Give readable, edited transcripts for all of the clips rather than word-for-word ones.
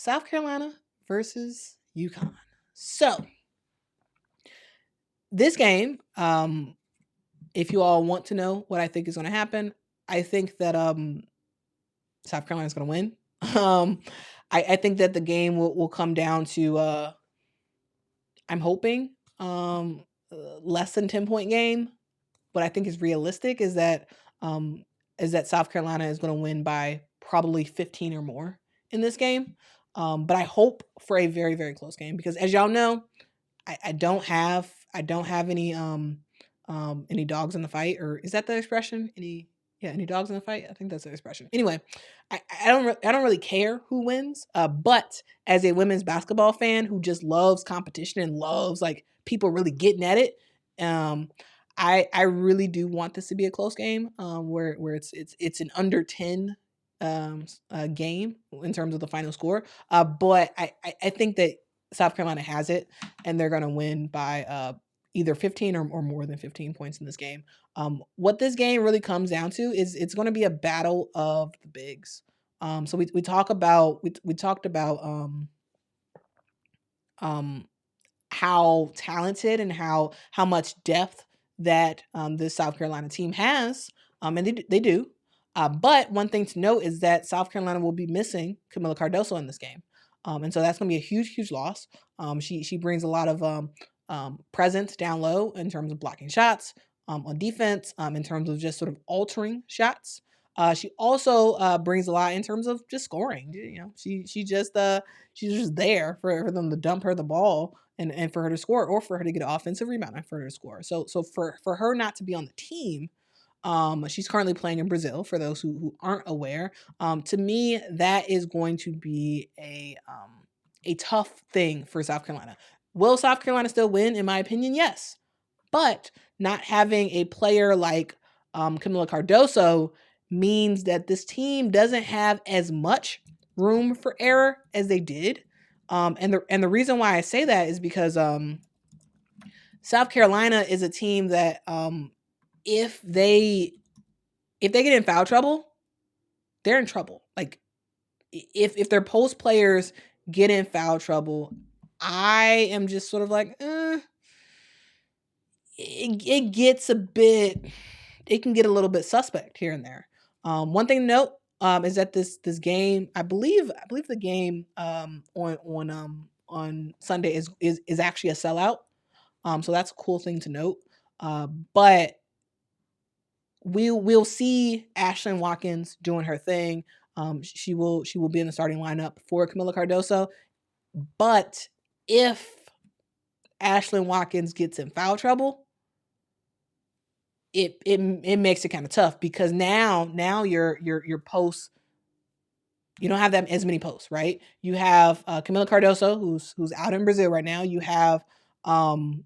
South Carolina versus UConn. So this game, if you all want to know what I think is going to happen, I think that South Carolina is going to win. I think that the game will come down to I'm hoping less than 10-point game. What I think is realistic is that South Carolina is going to win by probably 15 or more in this game. But I hope for a very, very close game because, as y'all know, I don't have any dogs in the fight, or is that the expression? Any dogs in the fight? I think that's the expression. Anyway, I don't really care who wins. But as a women's basketball fan who just loves competition and loves like people really getting at it, I really do want this to be a close game, where it's an under 10 game in terms of the final score. But I think that South Carolina has it, and they're going to win by either 15 or more than 15 points in this game. What this game really comes down to is it's going to be a battle of the bigs. So we talked about how talented and how much depth that this South Carolina team has, and they do. But one thing to note is that South Carolina will be missing Kamilla Cardoso in this game. And so that's going to be a huge, huge loss. She brings a lot of presence down low in terms of blocking shots, on defense, in terms of just sort of altering shots. She also brings a lot in terms of just scoring. You know, she's just there for them to dump her the ball and for her to score, or for her to get an offensive rebound and for her to score. So for her not to be on the team. She's currently playing in Brazil, for those who aren't aware. To me, that is going to be a tough thing for South Carolina. Will South Carolina still win? In my opinion, yes. But not having a player like Kamilla Cardoso means that this team doesn't have as much room for error as they did. And the reason why I say that is because South Carolina is a team that if they get in foul trouble, they're in trouble. Like if their post players get in foul trouble, I am just sort of like, it gets a bit, it can get a little bit suspect here and there. One thing to note is that this game, I believe the game on Sunday is actually a sellout. So that's a cool thing to note. But we'll see Ashlyn Watkins doing her thing. She will be in the starting lineup for Kamilla Cardoso. But if Ashlyn Watkins gets in foul trouble, it makes it kind of tough, because now your posts, you don't have that as many posts, right? You have Kamilla Cardoso who's out in Brazil right now. You have Sahnya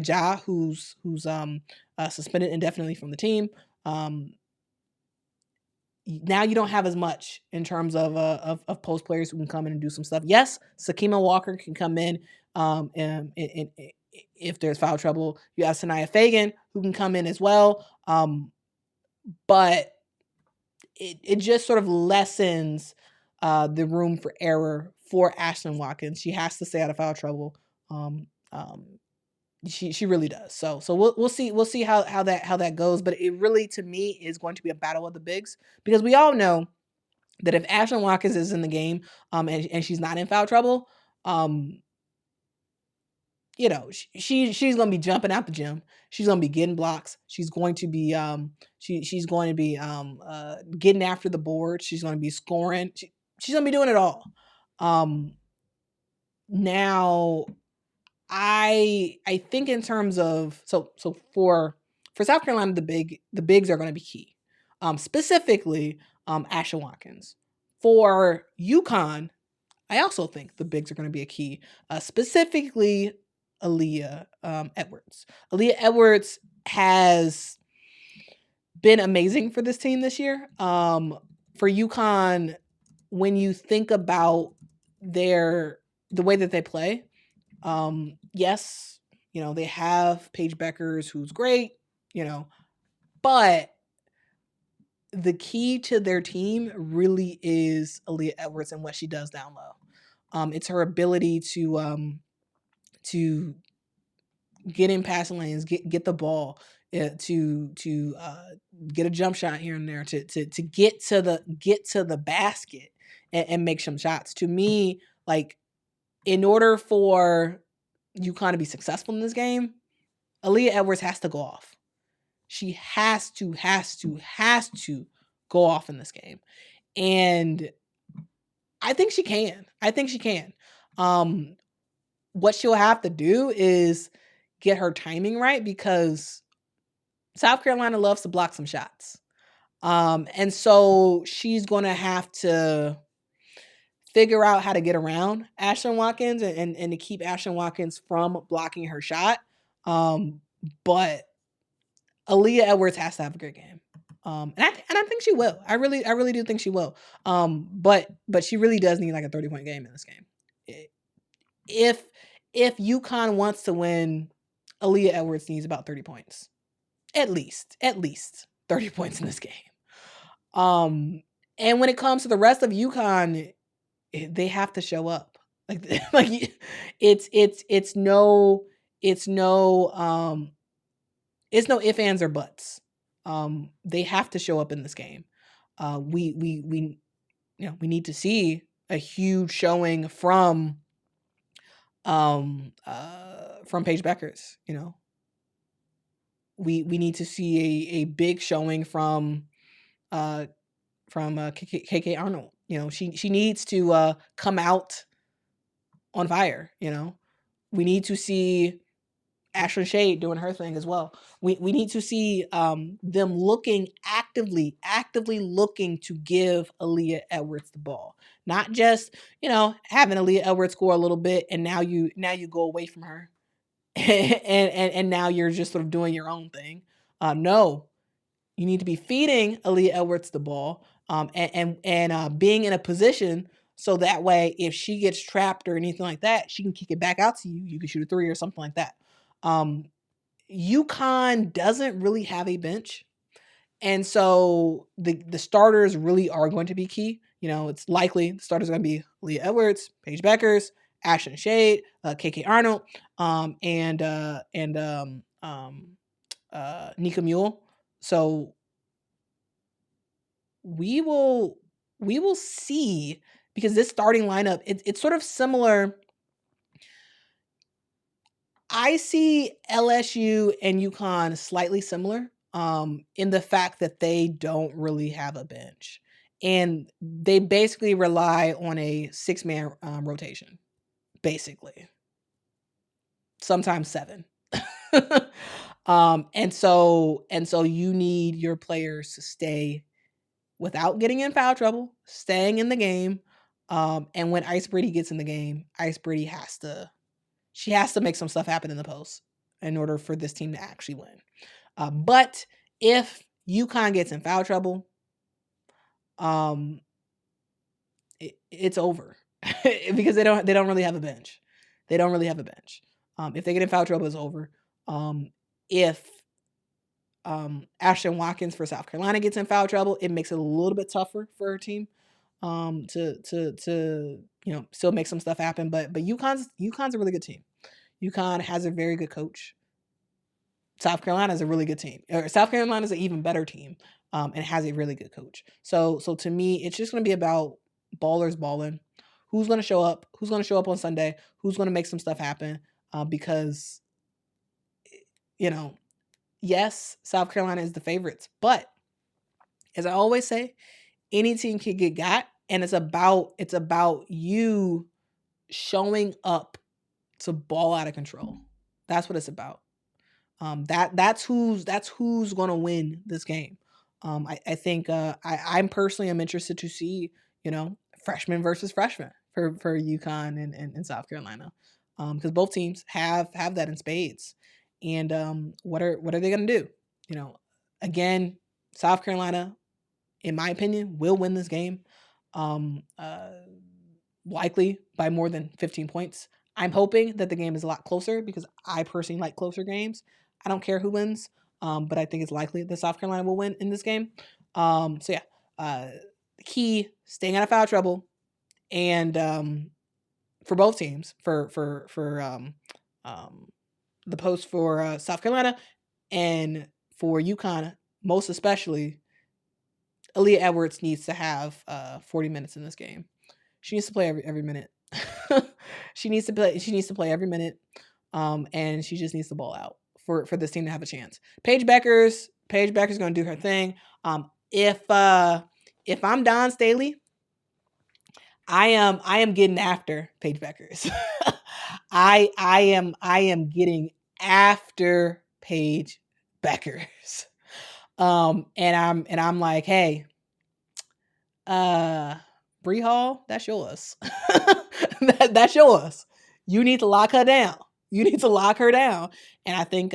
Jah who's suspended indefinitely from the team. Now you don't have as much in terms of post players who can come in and do some stuff. Yes, Sakima Walker can come in and if there's foul trouble. You have Sania Feagin who can come in as well. But it just sort of lessens the room for error for Ashlyn Watkins. She has to stay out of foul trouble. She really does. So we'll see how that goes. But it really, to me, is going to be a battle of the bigs, because we all know that if Ashlyn Watkins is in the game and she's not in foul trouble, you know, she's gonna be jumping out the gym. She's gonna be getting blocks. She's going to be she's going to be getting after the board. She's going to be scoring. She's gonna be doing it all. Now, I think in terms of so for South Carolina, the bigs are going to be key. Specifically, Ashlyn Watkins. For UConn, I also think the bigs are going to be a key. Specifically, Aaliyah Edwards. Aaliyah Edwards has been amazing for this team this year. For UConn, when you think about the way that they play, yes, you know, they have Paige Beckers, who's great, you know, but the key to their team really is Aaliyah Edwards and what she does down low. It's her ability to get in passing lanes, get the ball, to get a jump shot here and there, to get to the basket and make some shots. To me, like, in order for UConn to be successful in this game, Aaliyah Edwards has to go off. She has to go off in this game. And I think she can. What she'll have to do is get her timing right, because South Carolina loves to block some shots. And so she's going to have to figure out how to get around Ashlyn Watkins and to keep Ashlyn Watkins from blocking her shot. But Aaliyah Edwards has to have a good game. And I think she will. I really do think she will. But she really does need like a 30-point game in this game. If UConn wants to win, Aaliyah Edwards needs about 30 points. At least 30 points in this game. And when it comes to the rest of UConn, they have to show up. Like it's no ifs, ands, or buts. They have to show up in this game. We need to see a huge showing from Paige Beckers. We need to see a big showing from KK Arnold. She needs to come out on fire. We need to see Ashlyn Shade doing her thing as well. We need to see them actively looking to give Aaliyah Edwards the ball. Not just, having Aaliyah Edwards score a little bit and now you go away from her and now you're just sort of doing your own thing. No, you need to be feeding Aaliyah Edwards the ball and being in a position so that way if she gets trapped or anything like that, she can kick it back out to you. You can shoot a three or something like that. UConn doesn't really have a bench. And so the starters really are going to be key. It's likely the starters are going to be Aaliyah Edwards, Paige Beckers, Ashlyn Shade, KK Arnold, and Nika Mule. So we will see, because this starting lineup, it's sort of similar. I see LSU and UConn slightly similar in the fact that they don't really have a bench. And they basically rely on a 6-man rotation, basically. Sometimes 7. And so you need your players to stay without getting in foul trouble, staying in the game. And when Ice Brady gets in the game, Ice Brady has to make some stuff happen in the post in order for this team to actually win. But if UConn gets in foul trouble, it's over because they don't really have a bench. They don't really have a bench. If they get in foul trouble, it's over. If Ashlyn Watkins for South Carolina gets in foul trouble, it makes it a little bit tougher for her team to still make some stuff happen. But UConn's a really good team. UConn has a very good coach. South Carolina is a really good team. Or South Carolina is an even better team and has a really good coach. So to me, it's just going to be about ballers balling. Who's going to show up? Who's going to show up on Sunday? Who's going to make some stuff happen? Because, yes, South Carolina is the favorites. But as I always say, any team can get got. And it's about you showing up to ball out of control. That's what it's about. That's who's going to win this game. I think I'm personally am interested to see freshman versus freshman for UConn and South Carolina, because both teams have that in spades. And what are they going to do? Again, South Carolina, in my opinion, will win this game, likely by more than 15 points. I'm hoping that the game is a lot closer because I personally like closer games. I don't care who wins, but I think it's likely that South Carolina will win in this game. So yeah, key staying out of foul trouble, and for both teams, um, the post for South Carolina and for UConn, most especially, Aaliyah Edwards needs to have 40 minutes in this game. She needs to play every minute. She needs to play. She needs to play every minute, and she just needs the ball out for this team to have a chance. Paige Becker's going to do her thing. If I'm Don Staley, I am getting after Paige Beckers. I am getting after Paige Beckers. And I'm like, hey, Bree Hall, that's yours. That's yours. You need to lock her down. You need to lock her down. And I think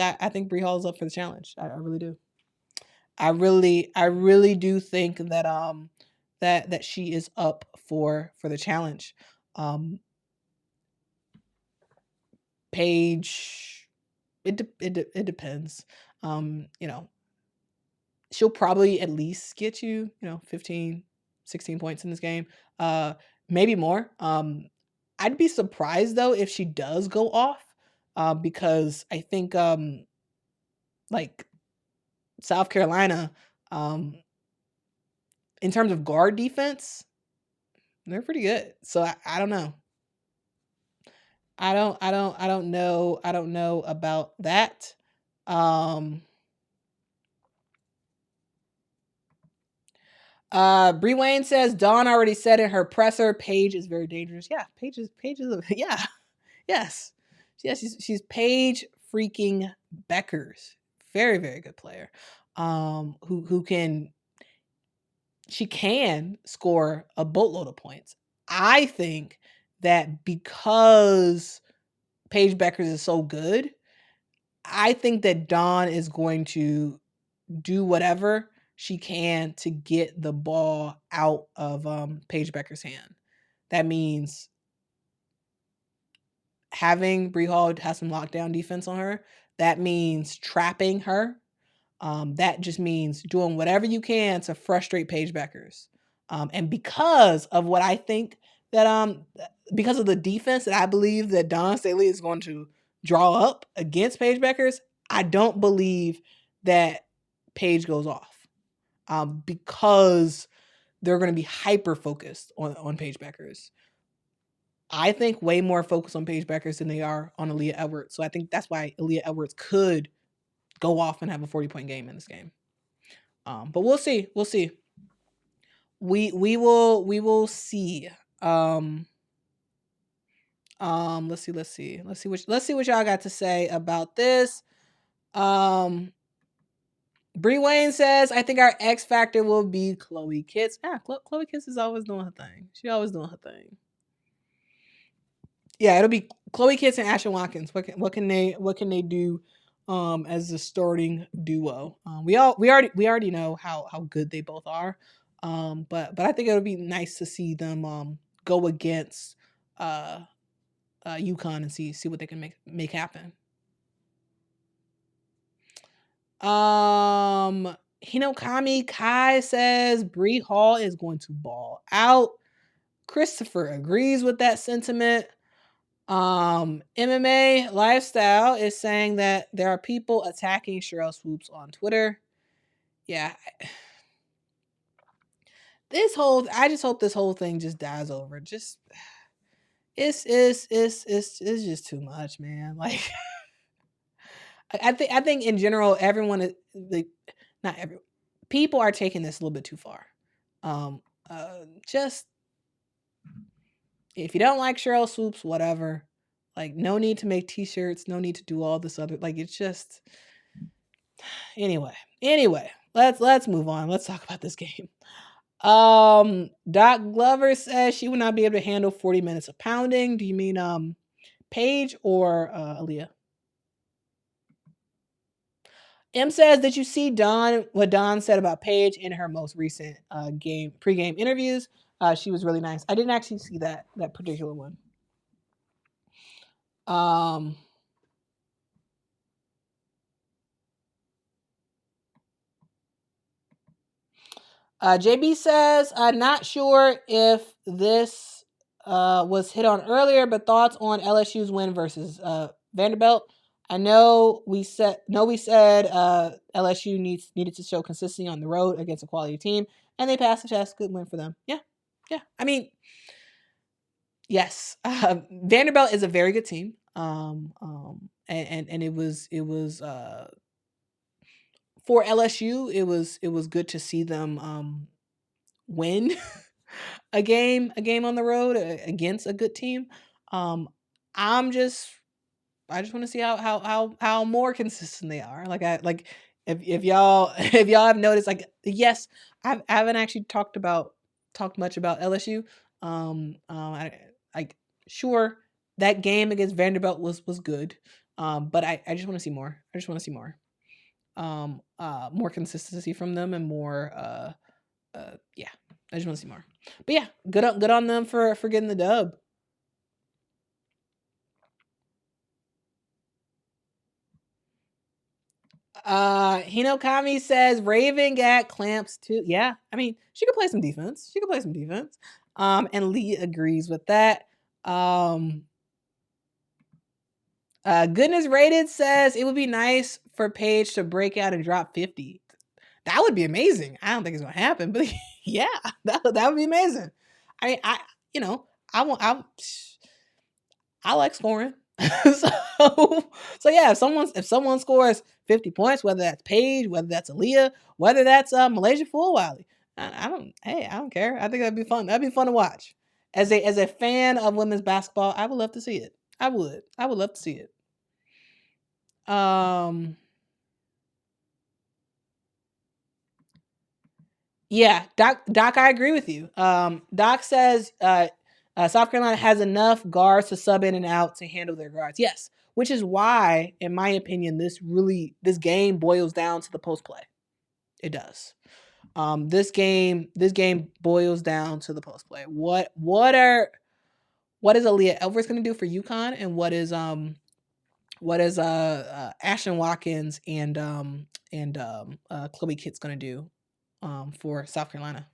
Bree Hall is up for the challenge. I really do. I really do think that that she is up for the challenge. Paige, it depends. You know, she'll probably at least get you, 15, 16 points in this game. Maybe more. I'd be surprised though if she does go off, because I think like South Carolina, in terms of guard defense, they're pretty good. So I don't know. I don't know about that. Um Bree Wayne says Dawn already said in her presser, Paige is very dangerous. Yeah, Paige is yeah. Yes. Yes, she's Paige freaking Beckers. Very, very good player. Who can she can score a boatload of points. I think that because Paige Beckers is so good, I think that Dawn is going to do whatever she can to get the ball out of Paige Becker's hand. That means having Bree Hall have some lockdown defense on her. That means trapping her. That just means doing whatever you can to frustrate Paige Beckers. And because of what I think that because of the defense that I believe that Don Staley is going to draw up against Paige Beckers, I don't believe that Paige goes off. Because they're going to be hyper focused on Paige Beckers. I think way more focused on Paige Beckers than they are on Aaliyah Edwards. So I think that's why Aaliyah Edwards could go off and have a 40-point game in this game. But we'll see. We'll see. We will see. Let's see what y'all got to say about this. Bree Wayne says, I think our X factor will be Chloe Kitts. Yeah, Chloe Kitts is always doing her thing. She always doing her thing. Yeah, it'll be Chloe Kitts and Ashlyn Watkins. What can they do as a starting duo? We already know how good they both are. But I think it'll be nice to see them go against UConn and see what they can make happen. Hinokami Kai says Bree Hall is going to ball out. Christopher agrees with that sentiment. MMA Lifestyle is saying that there are people attacking Cheryl Swoops on Twitter. Yeah. I just hope this whole thing just dies over. Just it's just too much, man. Like I think in general everyone is like, not everyone. People are taking this a little bit too far. Just if you don't like Cheryl Swoops, whatever. Like, no need to make t-shirts, no need to do all this other, like, it's just anyway, let's move on. Let's talk about this game. Doc Glover says she would not be able to handle 40 minutes of pounding. Do you mean Paige or Aaliyah? M says, did you see what Dawn said about Paige in her most recent pregame interviews? She was really nice. I didn't actually see that particular one. JB says, not sure if this was hit on earlier, but thoughts on LSU's win versus Vanderbilt. I know we said LSU needed to show consistency on the road against a quality team, and they passed the test. Good win for them. Yeah. I mean, yes, Vanderbilt is a very good team. And it was for LSU. It was good to see them win a game on the road against a good team. I just want to see how more consistent they are. If y'all have noticed, like, yes, I haven't actually talked much about LSU. Sure, that game against Vanderbilt was good. But I just want to see more. I just want to see more. More consistency from them and more yeah. I just want to see more. But yeah, good on them for getting the dub. Hinokami says Raven got clamps too. Yeah, I mean, she could play some defense. And Lee agrees with that. Goodness Rated says it would be nice for Paige to break out and drop 50. That would be amazing. I don't think it's gonna happen, but yeah, that would be amazing. I like scoring. so yeah, if someone scores 50 points, whether that's Paige, whether that's Aaliyah, whether that's MiLaysia Fulwiley, I don't care. I think that'd be fun. That'd be fun to watch. As a fan of women's basketball, I would love to see it. I would love to see it. Yeah, Doc, I agree with you. Doc says South Carolina has enough guards to sub in and out to handle their guards. Yes, which is why, in my opinion, this game boils down to the post play. It does. This game boils down to the post play. What is Aaliyah Edwards going to do for UConn, and what is Ashlyn Watkins and Chloe Kitts going to do for South Carolina?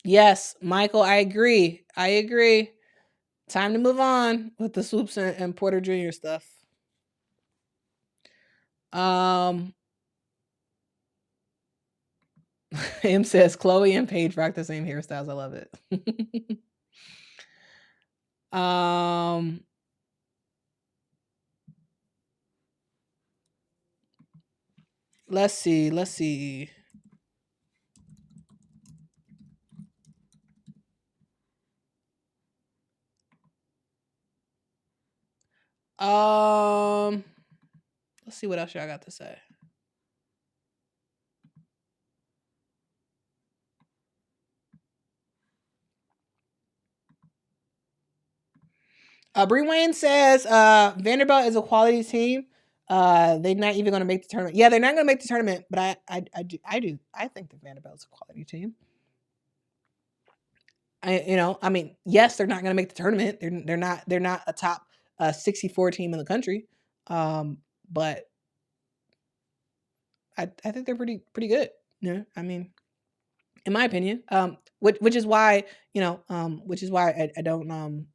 Yes, Michael, I agree. Time to move on with the Swoops and Porter Jr. stuff. Him says Chloe and Paige rock the same hairstyles. I love it. Let's see. Let's see what else y'all got to say. Bree Wayne says Vanderbilt is a quality team. They're not even going to make the tournament. Yeah, they're not going to make the tournament, but I do. I think that Vanderbilt's a quality team. Yes, they're not going to make the tournament. They're not a top 64 team in the country. But I think they're pretty good. Yeah, I mean, in my opinion. Which is why I don't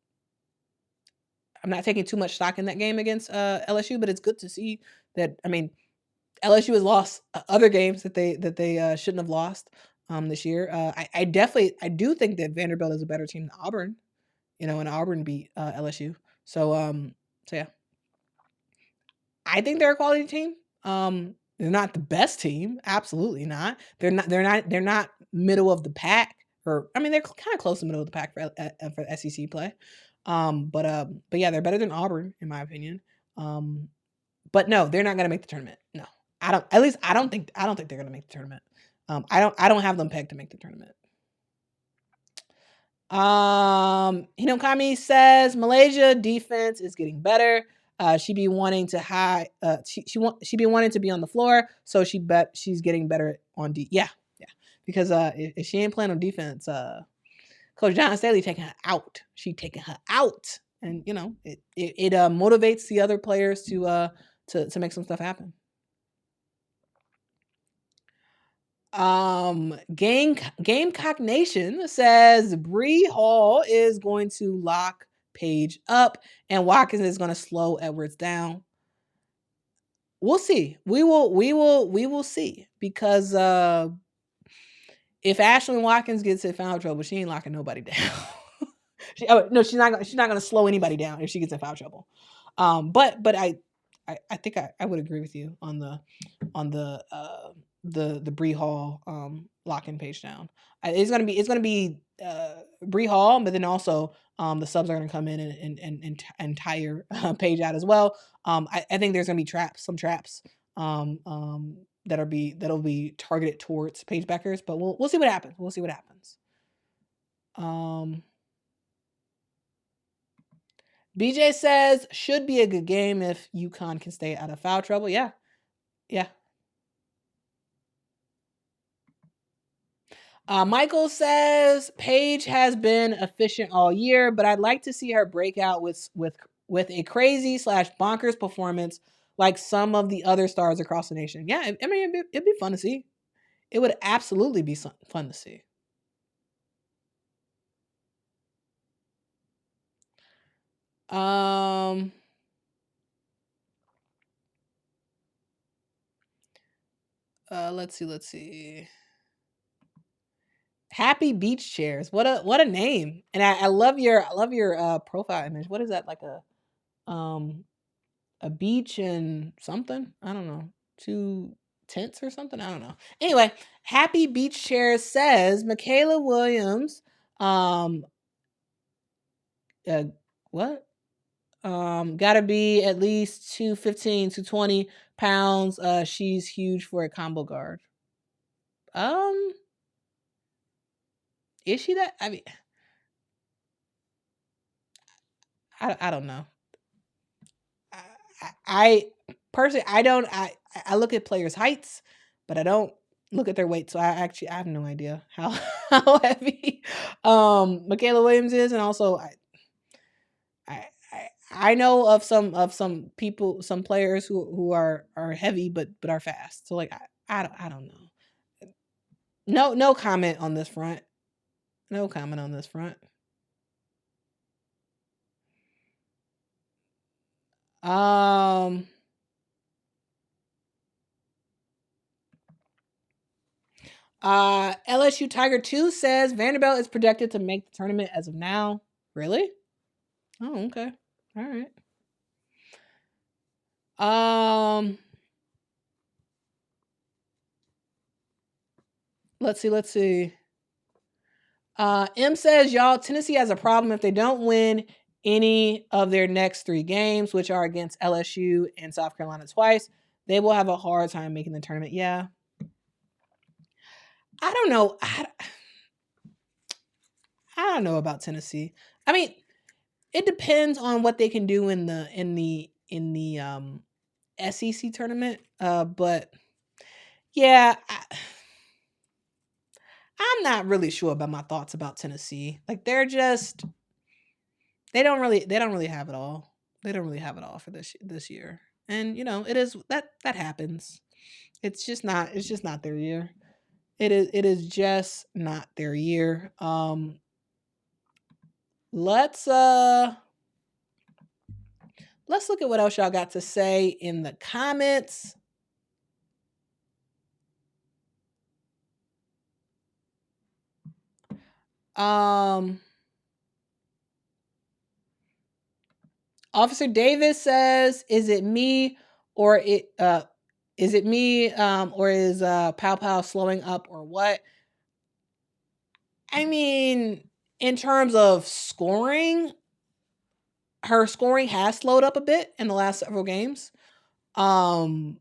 I'm not taking too much stock in that game against LSU, but it's good to see that. I mean, LSU has lost other games that they shouldn't have lost this year. I do think that Vanderbilt is a better team than Auburn. And Auburn beat LSU. So yeah, I think they're a quality team. They're not the best team, absolutely not. They're not middle of the pack, or I mean, they're kind of close to middle of the pack for SEC play. But yeah, they're better than Auburn in my opinion. But no, they're not going to make the tournament. No, I don't. At least I don't think they're going to make the tournament. I don't have them pegged to make the tournament. Hinokami says MiLaysia defense is getting better. She be wanting to she be wanting to be on the floor, so she's getting better on D. Yeah. Because if she ain't playing on defense, Coach John Staley taking her out. She taking her out. and it motivates the other players to make some stuff happen. Gamecock Nation says Bree Hall is going to lock Paige up and Watkins is going to slow Edwards down. We'll see. We will see, because if Ashlyn Watkins gets in foul trouble, she ain't locking nobody down. She's not going to slow anybody down if she gets in foul trouble. But I think I would agree with you on the Bree Hall locking Paige down. It's gonna be Bree Hall, but then also the subs are gonna come in and tire Paige out as well. I think there's gonna be some traps that'll be targeted towards Paige Beckers, but we'll see what happens. We'll see what happens. BJ says should be a good game if UConn can stay out of foul trouble. Yeah. Michael says Paige has been efficient all year, but I'd like to see her break out with a crazy / bonkers performance like some of the other stars across the nation. Yeah, I mean it'd be fun to see. It would absolutely be fun to see. Let's see. Happy Beach Chairs. What a name. And I love your profile image. What is that, like a beach and something? I don't know. 2 tents or something? I don't know. Anyway, Happy Beach Chairs says Michaela Williams what? Gotta be at least 215, 220 pounds. She's huge for a combo guard. Is she that? I mean, I don't know. I personally, I look at players' heights, but I don't look at their weight. So I have no idea how heavy Michaela Williams is, and also I know of some people, some players who are heavy but are fast. So like I don't know. No comment on this front. No comment on this front. LSU Tiger 2 says Vanderbilt is projected to make the tournament as of now. Really? Oh, okay. All right. Let's see. M says, y'all, Tennessee has a problem if they don't win any of their next 3 games, which are against LSU and South Carolina twice. They will have a hard time making the tournament. Yeah. I don't know. I don't know about Tennessee. I mean, it depends on what they can do in the SEC tournament. But yeah, I'm not really sure about my thoughts about Tennessee. Like they don't really have it all. They don't really have it all for this year. And it is that happens. It's just not their year. It is just not their year. Let's look at what else y'all got to say in the comments. Officer Davis says, is it me or is Paopao slowing up or what? I mean, in terms of scoring, her scoring has slowed up a bit in the last several games. Also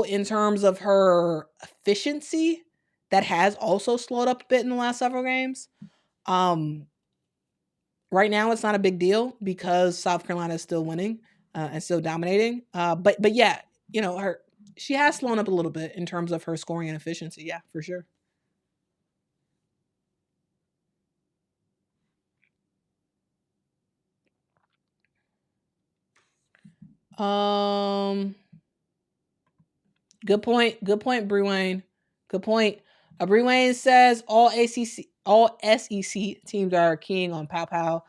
in terms of her efficiency, that has also slowed up a bit in the last several games. Right now it's not a big deal because South Carolina is still winning and still dominating. But yeah, she has slowed up a little bit in terms of her scoring and efficiency. Yeah, for sure. Good point. Good point, Bree Wayne. Good point. Bree Wayne says all SEC teams are keying on Paopao.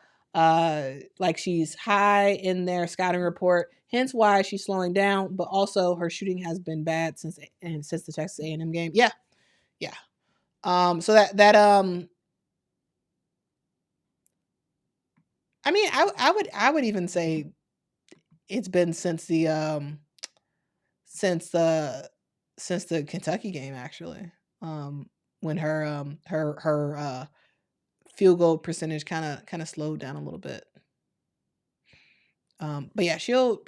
Like she's high in their scouting report, hence why she's slowing down. But also her shooting has been bad since the Texas A&M game. Yeah, yeah. So I mean, I would even say it's been since since the since the Kentucky game actually. When her field goal percentage kind of slowed down a little bit. But yeah, she'll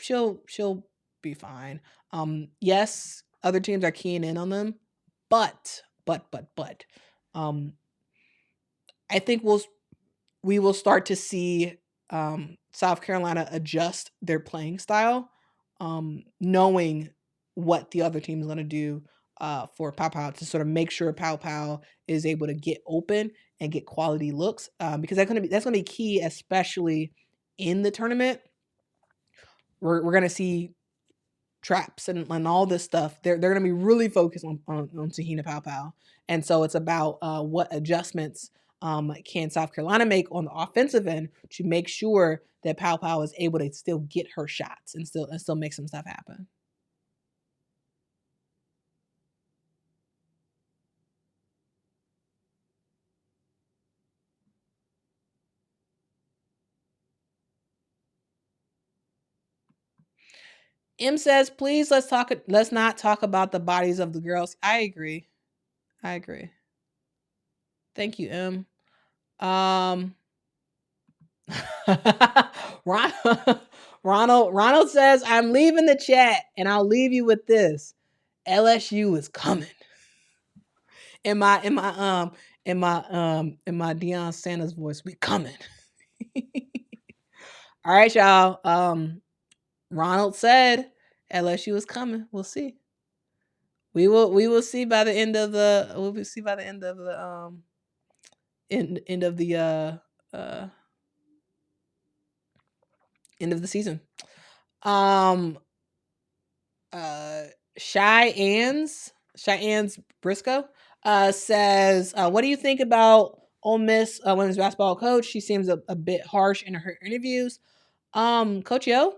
be fine. Yes, other teams are keying in on them, but um I think we will start to see South Carolina adjust their playing style, knowing what the other team is going to do for Paopao to sort of make sure Paopao is able to get open and get quality looks, because that's going to be key, especially in the tournament. We're going to see traps and all this stuff. They're going to be really focused on Te-Hina Paopao, and so it's about what adjustments can South Carolina make on the offensive end to make sure that Paopao is able to still get her shots and still make some stuff happen. M says, please let's not talk about the bodies of the girls. I agree. Thank you, M. Ronald says, I'm leaving the chat and I'll leave you with this. LSU is coming. In my Deion Sanders voice, we coming. All right, y'all. Ronald said LSU is coming. We'll see. We will see by the end of the end of the end of the season. Cheyenne's Briscoe says, what do you think about Ole Miss women's basketball coach? She seems a bit harsh in her interviews. Coach Yo,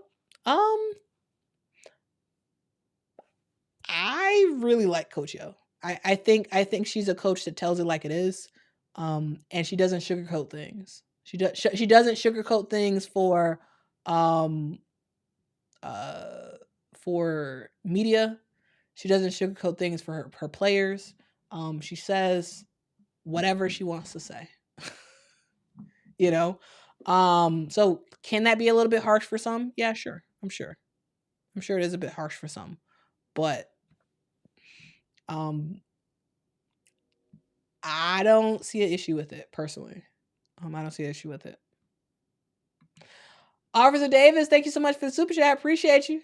I really like Coach Yo. I think she's a coach that tells it like it is, and she doesn't sugarcoat things. She doesn't sugarcoat things um, for media. She doesn't sugarcoat things for her players. She says whatever she wants to say. you know. So can that be a little bit harsh for some? Yeah, sure. I'm sure it is a bit harsh for some, but I don't see an issue with it personally. I don't see an issue with it. Officer Davis, thank you so much for the super chat. Appreciate you.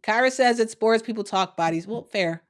Kyra says it's sports, people talk bodies. Well, fair.